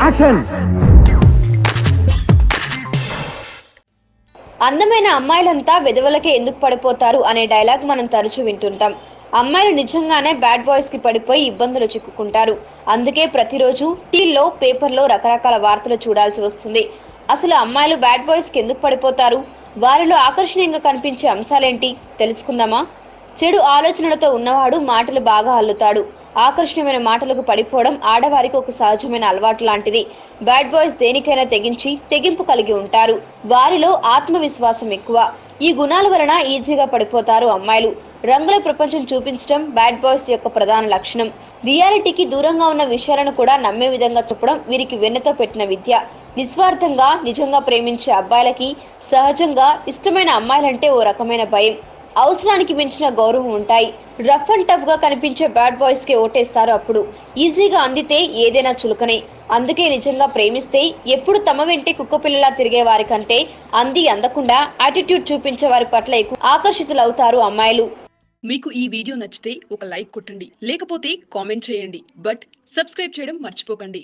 Action. అందమైన అమ్మాయిలంతా వెదవలకే ఎందుకు పడిపోతారు అనే డైలాగ్ మనం తరచూ వింటుంటాం. అమ్మాయిలు నిజంగానే బ్యాడ్ బాయ్స్ కి పడిపోయి ఇబ్బందులు చిక్కుకుంటారు. అందుకే ప్రతిరోజు టీవీలో పేపర్లో రకరకాల వార్తలు చూడాల్సి వస్తుంది. అసలు అమ్మాయిలు బ్యాడ్ బాయ్స్ కి ఎందుకు పడిపోతారు, వారిలో ఆకర్షణీయంగా కనిపించే అంశాలేంటి తెలుసుకుందామా? చెడు ఆలోచనలతో ఉన్నవాడు మాటలు బాగా అల్లుతాడు. ఆకర్షణీయమైన మాటలకు పడిపోవడం ఆడవారికి ఒక సహజమైన అలవాటు లాంటిది. బ్యాడ్ బాయ్స్ దేనికైనా తెగింపు కలిగి ఉంటారు. వారిలో ఆత్మవిశ్వాసం ఎక్కువ. ఈ గుణాల వలన ఈజీగా పడిపోతారు అమ్మాయిలు. రంగుల ప్రపంచం చూపించడం బ్యాడ్ బాయ్స్ యొక్క ప్రధాన లక్షణం. రియాలిటీకి దూరంగా ఉన్న విషయాలను కూడా నమ్మే విధంగా చెప్పడం వీరికి వెన్నతో పెట్టిన విద్య. నిస్వార్థంగా నిజంగా ప్రేమించే అబ్బాయిలకి సహజంగా ఇష్టమైన అమ్మాయిలంటే ఓ రకమైన భయం, అవసరానికి మించిన గౌరవం ఉంటాయి. రఫ్ అండ్ టఫ్ గా కనిపించే బ్యాడ్ బాయ్స్ కి ఓటేస్తారు. అప్పుడు ఈజీగా అందితే ఏదైనా చులకనే. అందుకే నిజంగా ప్రేమిస్తే ఎప్పుడు తమ వెంటే కుక్కపిల్లలా తిరిగే వారి కంటే అందకుండా యాటిట్యూడ్ చూపించే వారి పట్ల ఎక్కువ ఆకర్షితులవుతారు అమ్మాయిలు. మీకు ఈ వీడియో నచ్చితే ఒక లైక్ కొట్టండి, లేకపోతే కామెంట్ చేయండి. బట్ సబ్స్క్రైబ్ చేయడం మర్చిపోకండి.